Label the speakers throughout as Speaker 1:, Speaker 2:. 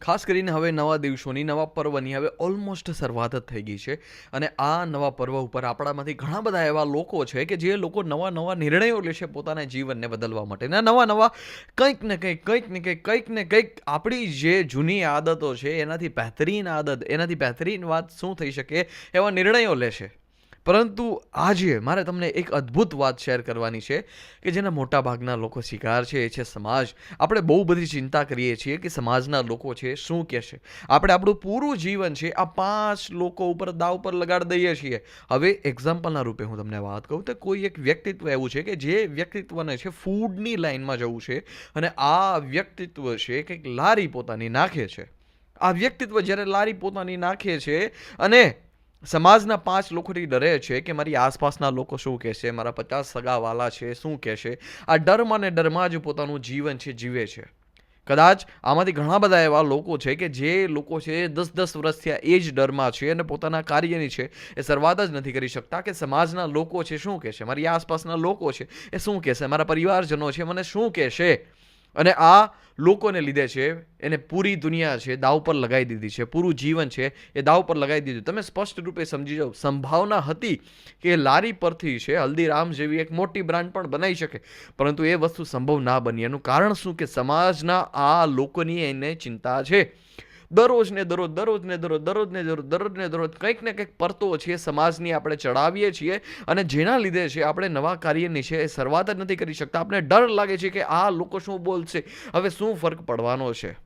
Speaker 1: ખાસ કરીને હવે નવા દિવસોની, નવા પર્વની હવે ઓલમોસ્ટ શરૂઆત જ થઈ ગઈ છે. અને આ નવા પર્વ ઉપર આપણામાંથી ઘણા બધા એવા લોકો છે કે જે લોકો નવા નવા નિર્ણયો લેશે પોતાના જીવનને બદલવા માટે. ને નવા નવા કંઈક ને કંઈક આપણી જે જૂની આદતો છે એનાથી બહેતરીન આદત, એનાથી બહેતરીન વાત શું થઈ શકે એવા નિર્ણયો લેશે. પરંતુ આજે મારે તમને એક અદ્ભુત વાત શેર કરવાની છે કે જેના મોટા ભાગના લોકો શિકાર છે, એ છે સમાજ. આપણે બહુ બધી ચિંતા કરીએ છીએ કે સમાજના લોકો છે શું કહેશે. આપણે આપણું પૂરું જીવન છે આ 5 લોકો ઉપર દાવ પર લગાડી દઈએ છીએ. હવે એક્ઝામ્પલના રૂપે હું તમને વાત કહું તો કોઈ એક વ્યક્તિત્વ એવું છે કે જે વ્યક્તિત્વને છે ફૂડની લાઈનમાં જવું છે અને આ વ્યક્તિત્વ છે કંઈક લારી પોતાની નાખે છે. આ વ્યક્તિત્વ જ્યારે લારી પોતાની નાખે છે અને સમાજના 5 લોકોથી ડરે છે કે મારી આસપાસના લોકો શું કહેશે, મારા 50 સગાવાલા છે શું કહેશે. આ ડરમાં ને ડરમાં જ પોતાનું જીવન છે જીવે છે. કદાચ આમાંથી ઘણા બધા એવા લોકો છે કે જે લોકો છે 10-10 વર્ષથી એ જ ડરમાં છે અને પોતાના કાર્યની છે એ શરૂઆત જ નથી કરી શકતા કે સમાજના લોકો છે શું કહેશે, મારી આસપાસના લોકો છે એ શું કહેશે, મારા પરિવારજનો છે મને શું કહેશે. અને આ લોકોને લીધે છે એને પૂરી દુનિયા છે દાવ પર લગાવી દીધી છે, પૂરું જીવન છે એ દાવ પર લગાવી દીધું. તમે સ્પષ્ટ રૂપે સમજી જાઓ, સંભાવના હતી કે લારી પરથી છે હલ્દીરામ જેવી એક મોટી બ્રાન્ડ પણ બનાવી શકે, પરંતુ એ વસ્તુ સંભવ ના બની. એનું કારણ શું કે સમાજના આ લોકોની એને ચિંતા છે. દરરોજ ને દરરોજ કંઈક ને કંઈક પરતો છે સમાજની આપણે ચડાવીએ છીએ અને જેના લીધે છે આપણે નવા કાર્યની છે એ શરૂઆત જ નથી કરી શકતા. આપણે ડર લાગે છે કે આ લોકો શું બોલશે, હવે શું ફરક પડવાનો છે,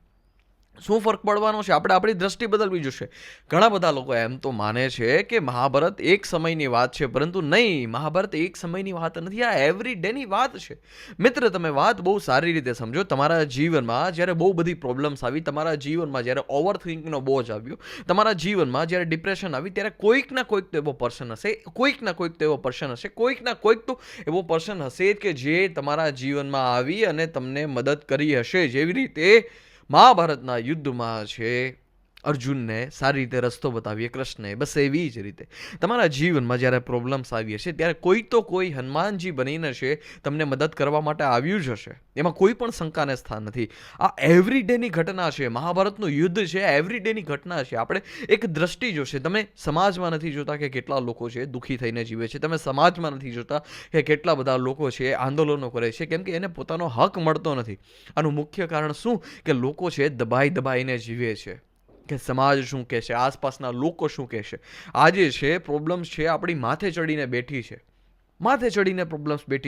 Speaker 1: શું ફરક પડવાનો છે. આપણે આપણી દ્રષ્ટિ બદલવી જોશે. ઘણા બધા લોકો એમ તો માને છે કે મહાભારત એક સમયની વાત છે, પરંતુ નહીં, મહાભારત એક સમયની વાત નથી, આ એવરી ડેની વાત છે. મિત્ર, તમે વાત બહુ સારી રીતે સમજો. તમારા જીવનમાં જ્યારે બહુ બધી પ્રોબ્લેમ્સ આવી, તમારા જીવનમાં જ્યારે ઓવર થિંકિંગનો બોજ આવ્યો, તમારા જીવનમાં જ્યારે ડિપ્રેશન આવી, ત્યારે કોઈક ના કોઈક તો એવો પર્સન હશે, કોઈક તો એવો પર્સન હશે કે જે તમારા જીવનમાં આવી અને તમને મદદ કરી હશે. જેવી રીતે મહાભારતના યુદ્ધમાં છે અર્જુનને સારી રીતે રસ્તો બતાવીએ કૃષ્ણએ, બસ એવી જ રીતે તમારા જીવનમાં જ્યારે પ્રોબ્લેમ્સ આવી હશે ત્યારે કોઈ તો કોઈ હનુમાનજી બનીને છે તમને મદદ કરવા માટે આવ્યું જ હશે. એમાં કોઈ પણ શંકાને સ્થાન નથી. આ એવરીડેની ઘટના છે. મહાભારતનું યુદ્ધ છે એવરીડેની ઘટના છે. આપણે એક દ્રષ્ટિ જોશે. તમે સમાજમાં નથી જોતા કે કેટલા લોકો છે દુઃખી થઈને જીવે છે, તમે સમાજમાં નથી જોતા કે કેટલા બધા લોકો છે આંદોલનો કરે છે, કેમ કે એને પોતાનો હક મળતો નથી. આનું મુખ્ય કારણ શું કે લોકો છે દબાઈને જીવે છે કે સમાજ શું કહેશે, આસપાસના લોકો શું કહેશે. આજે છે પ્રોબ્લેમ્સ છે આપણી માથે ચડીને બેઠી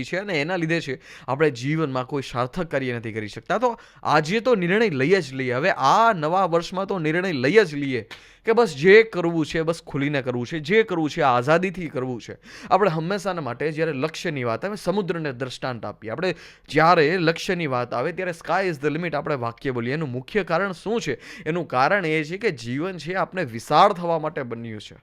Speaker 1: છે અને એના લીધે છે આપણે જીવનમાં કોઈ સાર્થક કાર્ય નથી કરી શકતા. તો આજે તો નિર્ણય લઈ જ લઈએ. હવે આ નવા વર્ષમાં તો નિર્ણય લઈ જ લઈએ કે બસ જે કરવું છે બસ ખુલીને કરવું છે, જે કરવું છે આઝાદીથી કરવું છે. આપણે હંમેશાના માટે જ્યારે લક્ષ્યની વાત આવે, સમુદ્રને દ્રષ્ટાંત આપીએ. આપણે જ્યારે લક્ષ્યની વાત આવે ત્યારે સ્કાય ઇઝ ધ લિમિટ આપણે વાક્ય બોલીએ. એનું મુખ્ય કારણ શું છે? એનું કારણ એ છે કે જીવન છે આપણે વિશાળ થવા માટે બન્યું છે.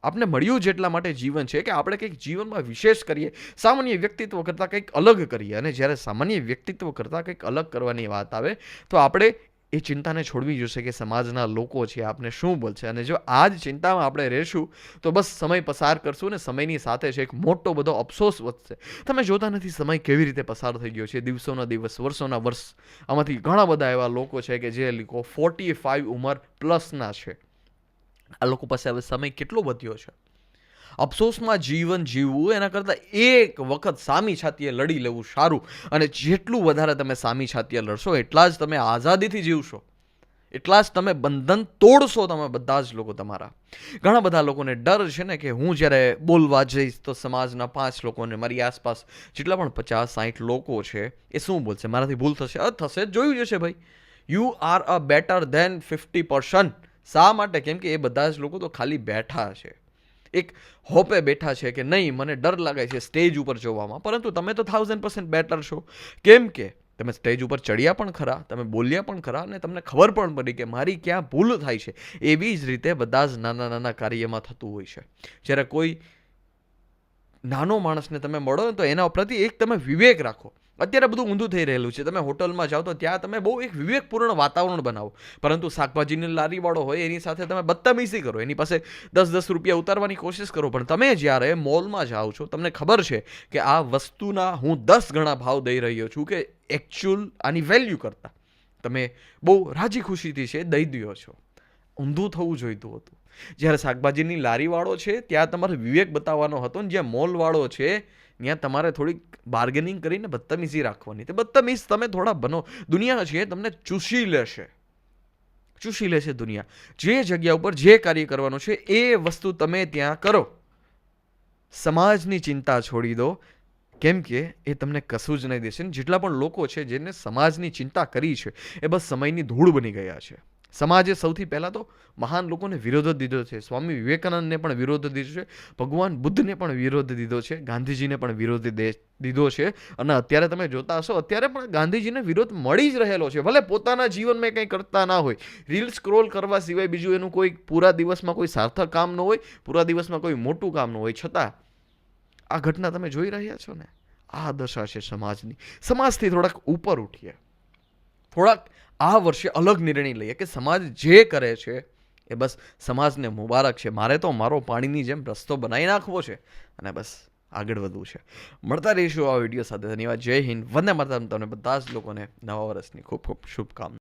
Speaker 1: આપણે મળ્યું જેટલા માટે જીવન છે કે આપણે કંઈક જીવનમાં વિશેષ કરીએ, સામાન્ય વ્યક્તિત્વ કરતાં કંઈક અલગ કરીએ. અને જ્યારે સામાન્ય વ્યક્તિત્વ કરતાં કંઈક અલગ કરવાની વાત આવે તો આપણે એ ચિંતાને છોડવી જોશે કે સમાજના લોકો છે આપણે શું બોલશે. અને જો આ જ ચિંતામાં આપણે રહેશું તો બસ સમય પસાર કરશું ને સમયની સાથે છે એક મોટો બધો અફસોસ વધશે. તમે જોતા નથી સમય કેવી રીતે પસાર થઈ ગયો છે, દિવસોના દિવસ, વર્ષોના વર્ષ. આમાંથી ઘણા બધા એવા લોકો છે કે જે લોકો 45 ઉંમર પ્લસના છે. આ લોકો પાસે હવે સમય કેટલો વધ્યો છે. અફસોસમાં જીવન જીવવું એના કરતાં એક વખત સામી છાતીએ લડી લેવું સારું. અને જેટલું વધારે તમે સામી છાતીએ લડશો એટલા જ તમે આઝાદીથી જીવશો, એટલા જ તમે બંધન તોડશો. તમે બધા જ લોકો તમારા. ઘણા બધા લોકોને ડર છે ને કે હું જ્યારે બોલવા જઈશ તો સમાજના 5 લોકોને, મારી આસપાસ જેટલા પણ 50-60 લોકો છે એ શું બોલશે, મારાથી ભૂલ થશે, થશે, જોયું જશે. ભાઈ, you are a better than 50%. શા માટે? કેમ કે એ બધા જ લોકો તો ખાલી બેઠા છે, એક હોપે બેઠા છે કે નહીં મને ડર લાગે છે સ્ટેજ ઉપર જોવામાં, પરંતુ તમે તો 1000% બેટર છો. કેમ કે તમે સ્ટેજ ઉપર ચડ્યા પણ ખરા, તમે બોલ્યા પણ ખરા અને તમને ખબર પણ પડી કે મારી ક્યાં ભૂલ થાય છે. એવી જ રીતે બધા જ નાના નાના કાર્યમાં થતું હોય છે. જ્યારે કોઈ નાનો માણસને તમે મળો તો એના પ્રતિ એક તમે વિવેક રાખો. અત્યારે બધું ઊંધું થઈ રહેલું છે. તમે હોટલમાં જાઓ તો ત્યાં તમે બહુ એક વિવેકપૂર્ણ વાતાવરણ બનાવો, પરંતુ શાકભાજીની લારીવાળો હોય એની સાથે તમે બદતમીઝી કરો, એની પાસે 10-10 રૂપિયા ઉતારવાની કોશિશ કરો. પણ તમે જ્યારે મોલમાં જાઓ છો તમને ખબર છે કે આ વસ્તુના હું 10 ગણા ભાવ દઈ રહ્યો છું કે એકચ્યુઅલ આની વેલ્યુ કરતા. તમે બહુ રાજી ખુશીથી છે દઈ દો છો. ઊંધું થવું જોઈતું હતું. જ્યારે શાકભાજીની લારીવાળો છે ત્યાં તમારે વિવેક બતાવવાનો હતો ને જ્યાં મોલવાળો છે ત્યાં તમારે થોડીક બાર્ગેનિંગ કરીને બદતમીઝી રાખવાની. તે બદતમીઝ તમે થોડા બનો. દુનિયા છે તમને ચૂસી લેશે દુનિયા. જે જગ્યા ઉપર જે કાર્ય કરવાનું છે એ વસ્તુ તમે ત્યાં કરો. સમાજની ચિંતા છોડી દો, કેમ કે એ તમને કશું જ નહીં દેશે. જેટલા પણ લોકો છે જેને સમાજની ચિંતા કરી છે એ બસ સમયની ધૂળ બની ગયા છે. સમાજે સૌથી પહેલાં તો મહાન લોકોને વિરોધ દીધો છે. સ્વામી વિવેકાનંદને પણ વિરોધ દીધો છે, ભગવાન બુદ્ધને પણ વિરોધ દીધો છે, ગાંધીજીને પણ વિરોધ દીધો છે. અને અત્યારે તમે જોતા હશો અત્યારે પણ ગાંધીજીને વિરોધ મળી જ રહેલો છે. ભલે પોતાના જીવનમાં કંઈ કરતા ના હોય, રીલ સ્ક્રોલ કરવા સિવાય બીજું એનું કોઈ પૂરા દિવસમાં કોઈ સાર્થક કામ ન હોય, પૂરા દિવસમાં કોઈ મોટું કામ ન હોય, છતાં આ ઘટના તમે જોઈ રહ્યા છો ને, આ દશા છે સમાજની. સમાજથી થોડાક ઉપર ઉઠીએ, થોડાક આ વર્ષે અલગ નિર્ણય લઈએ કે સમાજ જે કરે છે એ બસ સમાજને મુબારક છે. મારે તો મારો પાણીની જેમ રસ્તો બનાવી નાખવો છે અને બસ આગળ વધવું છે. મળતા રહીશું આ વિડીયો સાથે. ધન્યવાદ. જય હિન્દ. વંદે માતરમ. તમને બધા જ લોકોને નવા વર્ષની ખૂબ ખૂબ શુભકામના.